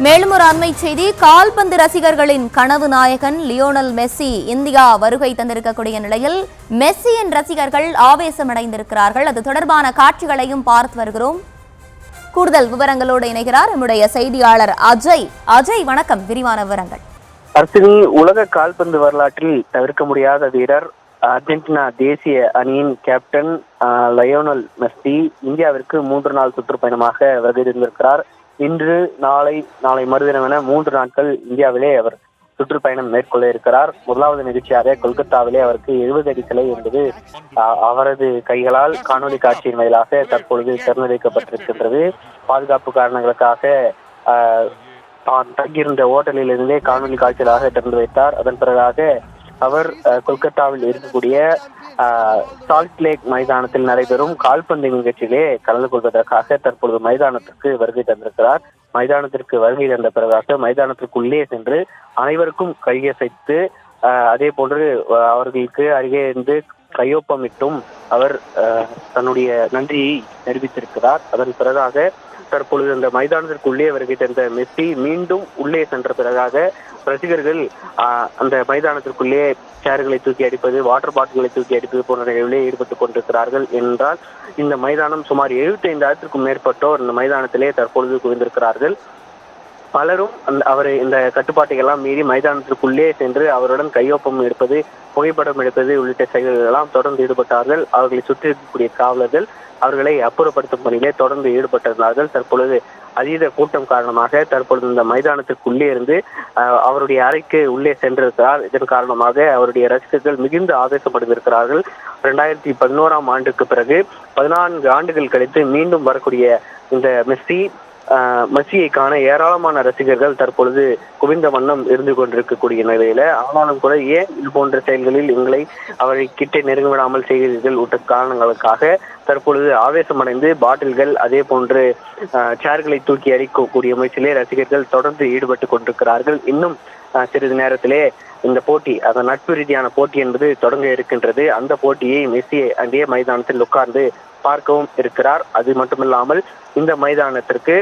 மேலும் ஒரு அண்மை செய்தி, கால்பந்து ரசிகர்களின் கனவு நாயகன் லியோனல் மெஸ்ஸி இந்தியா வருகை தந்திருக்கக்கூடிய நிலையில் மெஸ்ஸியின் ரசிகர்கள் ஆவேசமடைந்திருக்கிறார்கள். அது தொடர்பான காட்சிகளையும் பார்த்து வருகிறோம். கூடுதல் விவரங்களோடு இணைகிறார் நம்முடைய செய்தியாளர் அஜய். அஜய், வணக்கம். விரிவான விவரங்கள். அர்ச்சனி, உலக கால்பந்து வரலாற்றில் தவிர்க்க முடியாத வீரர், அர்ஜென்டினா தேசிய அணியின் கேப்டன் லயோனல் மெஸ்ஸி இந்தியாவிற்கு 3 நாள் சுற்றுப்பயணமாக வருகை தந்திருக்கிறார். இன்று நாளை மறுதினம் என 3 நாட்கள் இந்தியாவிலே அவர் சுற்றுப்பயணம் மேற்கொள்ள இருக்கிறார். முதலாவது நிகழ்ச்சியாக கொல்கத்தாவிலே அவருக்கு 70 அடி சிலை என்பது அவரது கைகளால் காணொலி காட்சியின் வாயிலாக தற்பொழுது திறந்து வைக்கப்பட்டிருக்கின்றது. பாதுகாப்பு காரணங்களுக்காக தான் தங்கியிருந்த ஓட்டலில் இருந்தே காணொலி காட்சிகளாக திறந்து வைத்தார். அதன் பிறகாக அவர் கொல்கத்தாவில் இருக்கக்கூடிய சால்ட் லேக் மைதானத்தில் நடைபெறும் கால்பந்து நிகழ்ச்சியிலே கலந்து கொள்வதற்காக தற்பொழுது மைதானத்திற்கு வருகை தந்திருக்கிறார். மைதானத்திற்கு வருகை தந்த பிறகாக மைதானத்திற்குள்ளே சென்று அனைவருக்கும் கையசைத்து அதே போன்று அவர்களுக்கு அருகே இருந்து கையொப்பமிட்டும் அவர் தன்னுடைய நன்றியை தெரிவித்திருக்கிறார். அதன் பிறகாக தற்பொழுது அந்த மைதானத்திற்குள்ளே வருகை தந்த மெஸ்ஸி மீண்டும் உள்ளே சென்ற பிறகாக ரசிகர்கள் அந்த மைதானத்திற்குள்ளே சேர்களை தூக்கி அடிப்பது, வாட்டர் பாட்டில்களை தூக்கி அடிப்பது போன்ற நிகழ்விலே ஈடுபட்டுக் கொண்டிருக்கிறார்கள். என்றால் இந்த மைதானம் சுமார் 75,000க்கும் மேற்பட்டோர் இந்த மைதானத்திலே தற்பொழுது குவிந்திருக்கிறார்கள். பலரும் இந்த கட்டுப்பாட்டை எல்லாம் மீறி மைதானத்திற்குள்ளே சென்று அவருடன் கையொப்பம் எடுப்பது, புகைப்படம் எடுப்பது உள்ளிட்ட செயல்கள் எல்லாம் தொடர்ந்து ஈடுபட்டார்கள். அவர்களை சுற்றி இருக்கக்கூடிய காவலர்கள் அவர்களை அப்புறப்படுத்தும் பணியிலே தொடர்ந்து ஈடுபட்டிருந்தார்கள். தற்பொழுது அதீத கூட்டம் காரணமாக தற்பொழுது இந்த மைதானத்திற்குள்ளே இருந்து அவருடைய அறைக்கு உள்ளே சென்றிருக்கிறார். இதன் காரணமாக அவருடைய ரசிகர்கள் மிகுந்த ஆவேசப்படுத்திருக்கிறார்கள். 2011ஆம் ஆண்டுக்கு பிறகு 14 ஆண்டுகள் கழித்து மீண்டும் வரக்கூடிய இந்த மெஸ்ஸியை காண ஏராளமான ரசிகர்கள் தற்பொழுது குவிந்த வண்ணம் இருந்து கொண்டிருக்கக்கூடிய நிலையில, ஆனாலும் கூட ஏன் இது போன்ற செயல்களில் எங்களை அவரை கிட்டே நெருங்க விடாமல் செய்கிறீர்கள் உள்ள காரணங்களுக்காக தற்பொழுது ஆவேசமடைந்து பாட்டில்கள் அதே போன்று சேர்களை தூக்கி அடிக்கக்கூடிய முயற்சியிலே ரசிகர்கள் தொடர்ந்து ஈடுபட்டு கொண்டிருக்கிறார்கள். இன்னும் சிறிது நேரத்திலே இந்த போட்டி, அந்த நட்பு ரீதியான போட்டி என்பது தொடங்க இருக்கின்றது. அந்த போட்டியை மெஸ்ஸி அதே மைதானத்தில் உட்கார்ந்து பார்க்கவும் இருக்கிறார். அது மட்டுமில்லாமல் இந்த மைதானத்திற்கு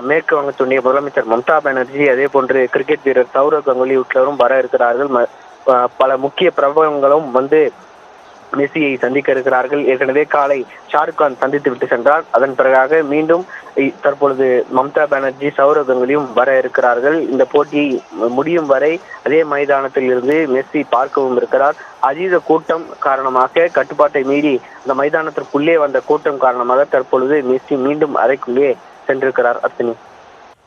மேற்கு வங்கத்துடைய முதலமைச்சர் மம்தா பானர்ஜி, அதே போன்று கிரிக்கெட் வீரர் சௌரவ் கங்குலி உள்ளிட்டவரும் வர இருக்கிறார்கள். பல முக்கிய பிரபலங்களும் வந்து மெஸ்ஸியை சந்திக்க இருக்கிறார்கள். ஏற்கனவே காலை ஷாருக் கான் சந்தித்து விட்டு சென்றார். அதன் பிறகாக மீண்டும் தற்பொழுது மம்தா பானர்ஜி, சௌரவ் கங்குலியும் வர இருக்கிறார்கள். இந்த போட்டி முடியும் வரை அதே மைதானத்தில் இருந்து மெஸ்ஸி பார்க்கவும் இருக்கிறார். அதீத கூட்டம் காரணமாக, கட்டுப்பாட்டை மீறி அந்த மைதானத்திற்குள்ளே வந்த கூட்டம் காரணமாக தற்பொழுது மெஸ்ஸி மீண்டும் அறைக்குள்ளே சென்றிருக்கிறார். அர்ச்சனி.